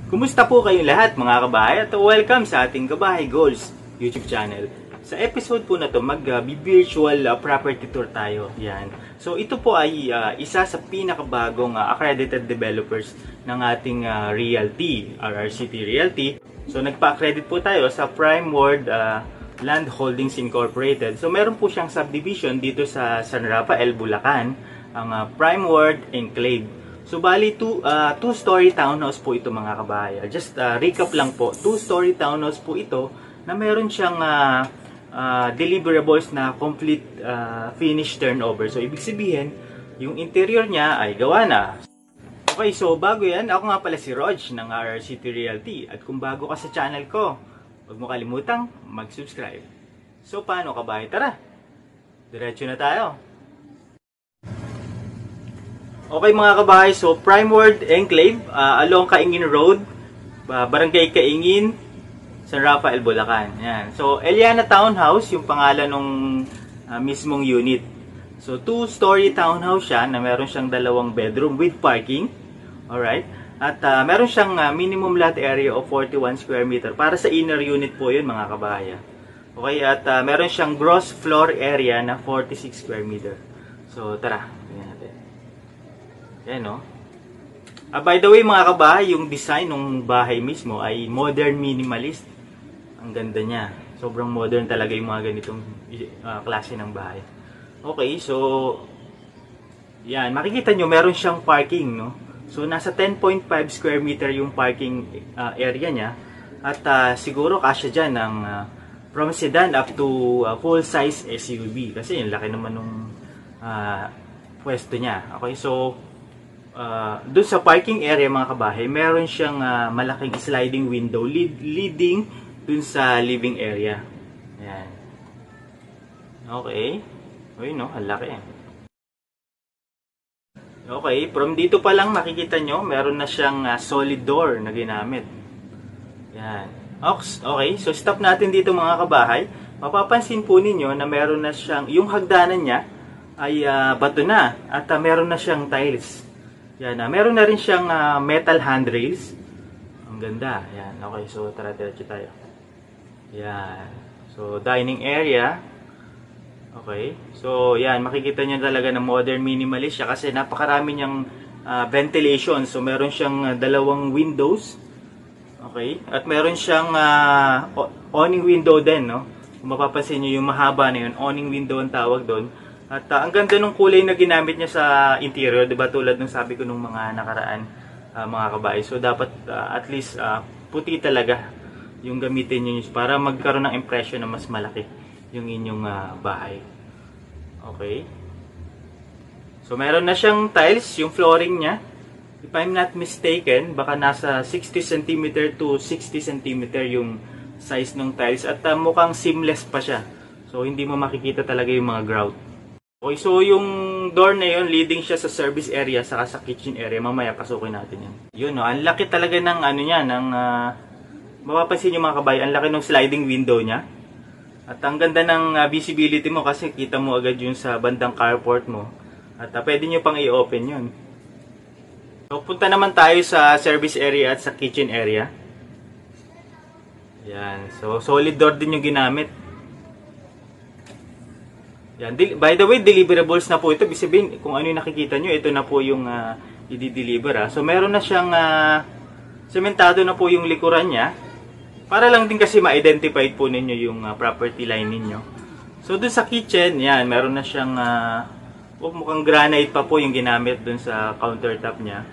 Kumusta po kayong lahat mga kabahay at welcome sa ating Kabahay Goals YouTube channel. Sa episode po na to mag-virtual property tour tayo. Yan. So ito po ay isa sa pinakabagong accredited developers ng ating Realty, RRCT Realty. So nagpa-accredit po tayo sa Prime World Land Holdings Incorporated. So meron po siyang subdivision dito sa San Rafael, Bulacan, ang Prime World Enclave. So bali two-story townhouse po ito mga kabahay. Just recap lang po, two-story townhouse po ito na meron siyang deliverables na complete finish turnover. So ibig sabihin, yung interior niya ay gawa na. Okay, so bago yan, ako nga pala si Rog ng RRCT Realty. At kung bago ka sa channel ko, huwag mo kalimutang mag-subscribe. So paano kabahay? Tara, diretso na tayo. Okay mga kabahay, so Prime World Enclave along Kaingin Road, Barangay Kaingin, San Rafael, Bulacan. Yan. So Eliana Townhouse, yung pangalan ng mismong unit. So two-story townhouse siya na meron siyang 2 bedroom with parking. Alright? At meron siyang minimum lot area of 41 square meter. Para sa inner unit po yun mga kabahay. Okay, at meron siyang gross floor area na 46 square meter. So tara, tingnan natin. Yan, no? By the way mga kabahay, yung design ng bahay mismo ay modern minimalist. Ang ganda niya. Sobrang modern talaga yung mga ganitong klase ng bahay. Okay, so yan, makikita nyo meron siyang parking, no? So nasa 10.5 square meter yung parking area niya. At siguro kasya dyan ng from sedan up to full size SUV. Kasi yung laki naman nung pwesto niya. Okay, so doon sa parking area mga kabahay, meron siyang malaking sliding window leading dun sa living area. Ayan. Okay. Uy, no? Ang laki. Okay. From dito pa lang makikita nyo, meron na siyang solid door na ginamit. Ayan. Okay. So, stop natin dito mga kabahay. Mapapansin po ninyo na meron na siyang, yung hagdanan niya ay bato na. At meron na siyang tiles. Yan, meron na rin siyang metal handrails. Ang ganda. Yan, okay. So, tara, diretso tayo. Yan. So, dining area. Okay. So, yan. Makikita nyo talaga na modern minimalist siya kasi napakarami niyang ventilation. So, meron siyang 2 windows. Okay. At meron siyang awning window din, no? Kung mapapansin nyo yung mahaba na yun, awning window ang tawag doon. At ang ganda ng kulay na ginamit niya sa interior, 'di ba? Tulad ng sabi ko nung mga nakaraan mga kabahay. So dapat at least puti talaga yung gamitin niyo para magkaroon ng impression na mas malaki yung inyong bahay. Okay? So meron na siyang tiles, yung flooring niya. If I'm not mistaken, baka nasa 60 cm to 60 cm yung size ng tiles at mukhang seamless pa siya. So hindi mo makikita talaga yung mga grout. Okay, so yung door na yun, leading siya sa service area saka sa kitchen area. Mamaya pasukin natin yan. Yun, no, ang laki talaga ng ano niya, ng mapapansin niyo mga kabayan, ang laki ng sliding window niya. At ang ganda ng visibility mo kasi kita mo agad yun sa bandang carport mo. At pwede niyo pang i-open yun. So punta naman tayo sa service area at sa kitchen area. Yan, so solid door din yung ginamit. Yan. By the way, deliverables na po ito. Ibig sabihin, kung ano yung nakikita nyo, ito na po yung i-deliver. So, meron na siyang sementado na po yung likuran niya. Para lang din kasi ma-identify po ninyo yung property line ninyo. So, dun sa kitchen, yan, meron na siyang mukhang granite pa po yung ginamit dun sa countertop niya.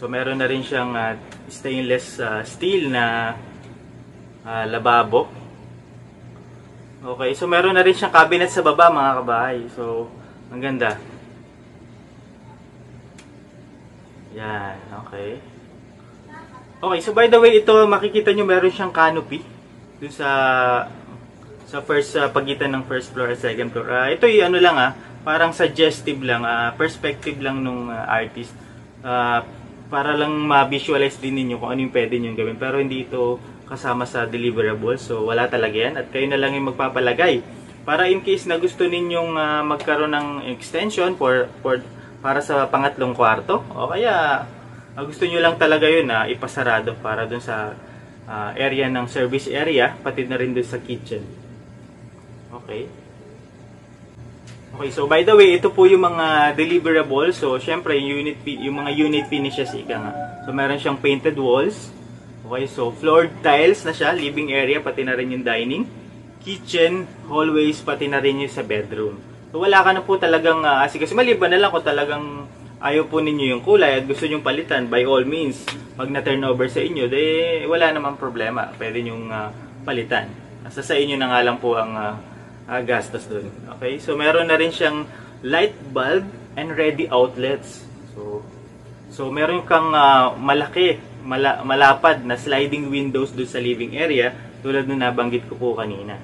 So, meron na rin siyang stainless steel na lababo. Okay, so meron na rin siyang cabinet sa baba mga kabahay. So, ang ganda. Yan, okay. Okay, so by the way, ito makikita nyo meron siyang canopy dun sa first pagitan ng first floor at second floor. Ito yung ano lang parang suggestive lang, perspective lang nung artist. Para lang ma-visualize din ninyo kung ano yung pwede nyo gawin. Pero hindi ito kasama sa deliverables. So, wala talaga yan. At kayo na lang yung magpapalagay. Para in case na gusto ninyong magkaroon ng extension para sa pangatlong kwarto. O kaya gusto nyo lang talaga yun na ipasarado para dun sa area ng service area, pati na rin dun sa kitchen. Okay. Okay, so by the way, ito po yung mga deliverables. So, syempre, yung mga unit finishes, ika nga. So, meron siyang painted walls. Okay, so floored tiles na siya, living area, pati na rin yung dining. Kitchen, hallways, pati na rin yung sa bedroom. So, wala ka na po talagang, kasi maliban na lang kung talagang ayaw po ninyo yung kulay at gusto nyong palitan, by all means, pag na-turnover sa inyo, wala namang problema. Pwede nyong palitan. Nasa sa inyo na nga lang po ang gastos dun. Okay? So, meron na rin siyang light bulb and ready outlets. So meron kang malapad na sliding windows dun sa living area tulad nung nabanggit ko po kanina.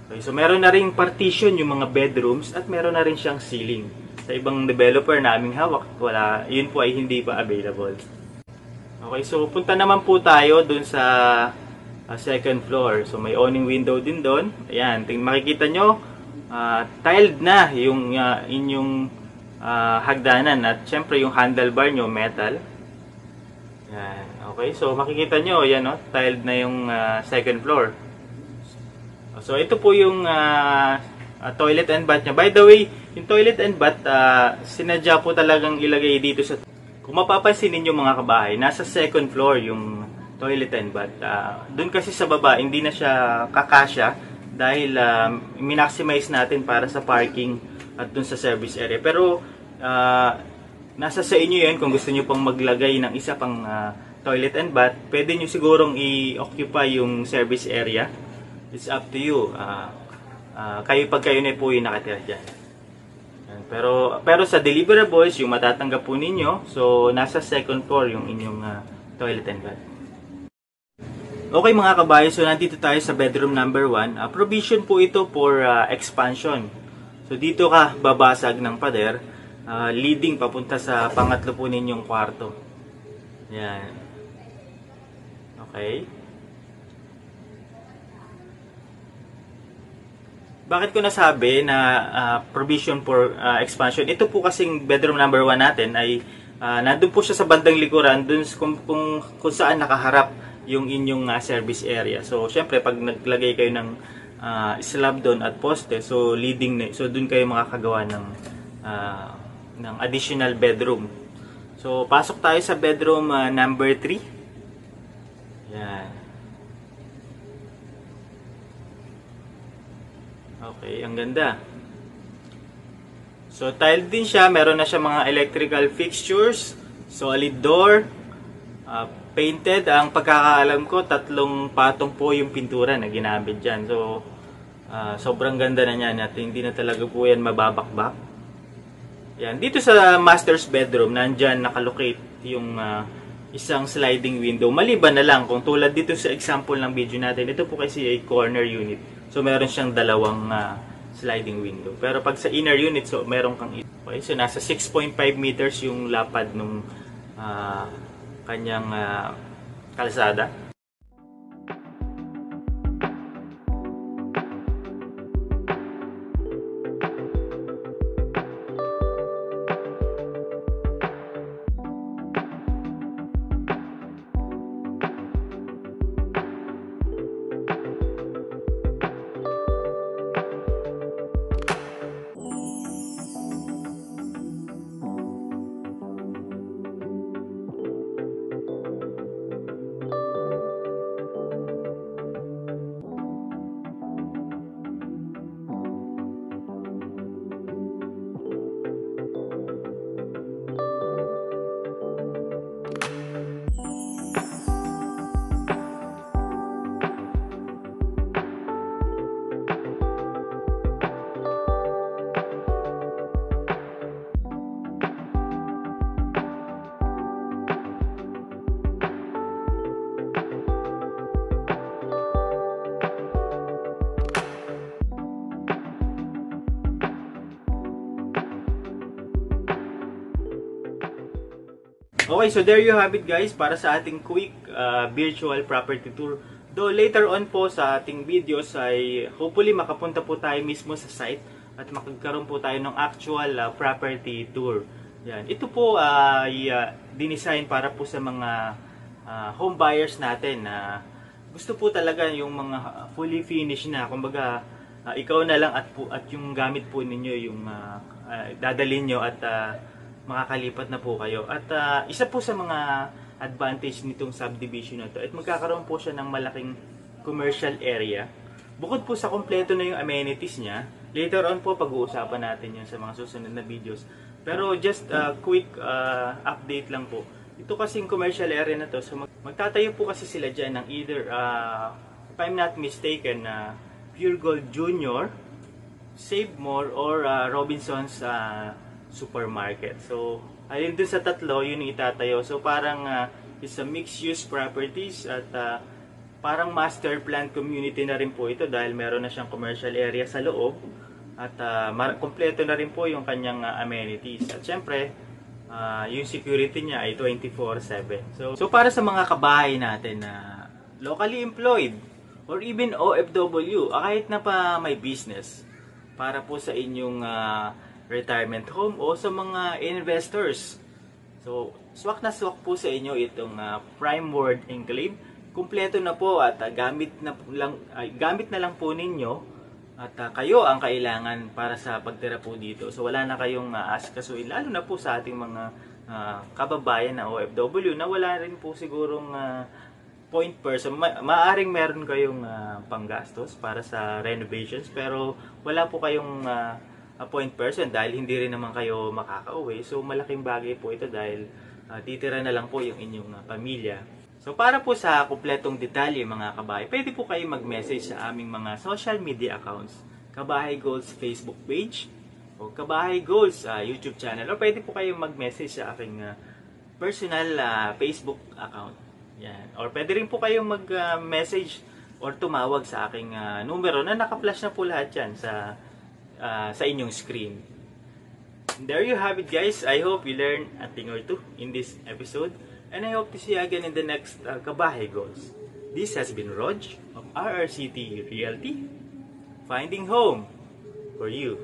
Okay? So, meron na rin partition yung mga bedrooms at meron na rin siyang ceiling. Sa ibang developer na aming hawak, yun po ay hindi pa available. Okay, so punta naman po tayo dun sa second floor. So may awning window din doon. Ayan, makikita nyo, tiled na yung inyong hagdanan at syempre yung handlebar nyo metal. Ayan, okay, so makikita nyo, ayan, tiled na yung second floor. So ito po yung toilet and bath niya. By the way, yung toilet and bath, sinadya po talagang ilagay dito sa... Kung mapapansin ninyo mga kabahay, nasa second floor yung toilet and bath. Doon kasi sa baba, hindi na siya kakasya dahil minaximize natin para sa parking at doon sa service area. Pero nasa sa inyo yan kung gusto nyo pang maglagay ng isa pang toilet and bath. Pwede nyo sigurong i-occupy yung service area. It's up to you. Pag kayo na po yung nakatira dyan. Pero sa deliverables, yung matatanggap po ninyo, so nasa second floor yung inyong toilet and bath. Okay mga kabayo, so nandito tayo sa bedroom number 1. Provision po ito for expansion. So dito ka babasag ng pader, leading papunta sa pangatlo po ninyong kwarto. Yan. Okay. Bakit ko nasabi na provision for expansion? Ito po kasing bedroom number 1 natin ay nandun po siya sa bandang likuran, dun kung saan nakaharap yung inyong service area. So, syempre, pag naglagay kayo ng slab doon at poste, so leading na, so doon kayo makakagawa ng additional bedroom. So, pasok tayo sa bedroom number 3. Yan. Okay, ang ganda. So, tiled din siya. Meron na siya mga electrical fixtures, solid door, painted. Ang pagkakaalam ko, 3 patong po yung pintura na ginamit dyan. So, sobrang ganda na niyan at hindi na talaga po yan mababakbak. Yan. Dito sa master's bedroom, nandyan nakalocate yung isang sliding window. Maliban na lang kung tulad dito sa example ng video natin, ito po kasi ay corner unit. So, meron siyang 2 sliding window. Pero pag sa inner unit, so meron kang ito. Okay, so nasa 6.5 meters yung lapad nung kanyang kalsada. Okay, so there you have it guys para sa ating quick virtual property tour. Though later on po sa ating videos ay hopefully makapunta po tayo mismo sa site at makagkaroon po tayo ng actual property tour. Yan. Ito po ay dinesign para po sa mga home buyers natin na gusto po talaga yung mga fully finished na. Kumbaga, ikaw na lang at yung gamit po ninyo yung dadalhin nyo at makakalipat na po kayo. At isa po sa mga advantage nitong subdivision na to at magkakaroon po siya ng malaking commercial area. Bukod po sa kompleto na yung amenities niya, later on po pag-uusapan natin yun sa mga susunod na videos. Pero just quick update lang po. Ito kasing commercial area na to, so magtatayo po kasi sila dyan ng either, if I'm not mistaken, Pure Gold Junior, Save More, or Robinson's Supermarket. So, ayun dun sa tatlo, yun yung itatayo. So, parang it's a mixed-use properties at parang master plan community na rin po ito dahil meron na siyang commercial area sa loob. At kompleto na rin po yung kanyang amenities. At syempre, yung security niya ay 24/7. So para sa mga kabahay natin na locally employed or even OFW, kahit na pa may business, para po sa inyong retirement home o sa mga investors. So, swak na swak po sa inyo itong Prime World Enclave. Kumpleto na po at gamit na lang po ninyo. At kayo ang kailangan para sa pagtira po dito. So wala na kayong asikasuin, lalo na po sa ating mga kababayan na OFW na wala rin po sigurong point person. Maaring meron kayong panggastos para sa renovations pero wala po kayong point person dahil hindi rin naman kayo makakauwi. So malaking bagay po ito dahil titira na lang po yung inyong pamilya. So para po sa kumpletong detalye mga kabahay, pwede po kayo mag-message sa aming mga social media accounts. Kabahay Goals Facebook page o Kabahay Goals YouTube channel. O pwede po kayo mag-message sa aking personal Facebook account. Yan. Or pwede rin po kayo mag-message or tumawag sa aking numero na naka-flash na po lahat yan sa inyong screen. And there you have it guys. I hope you learned a thing or two in this episode. And I hope to see you again in the next Kabahay Goals. This has been Rog of RRCT Realty, finding home for you.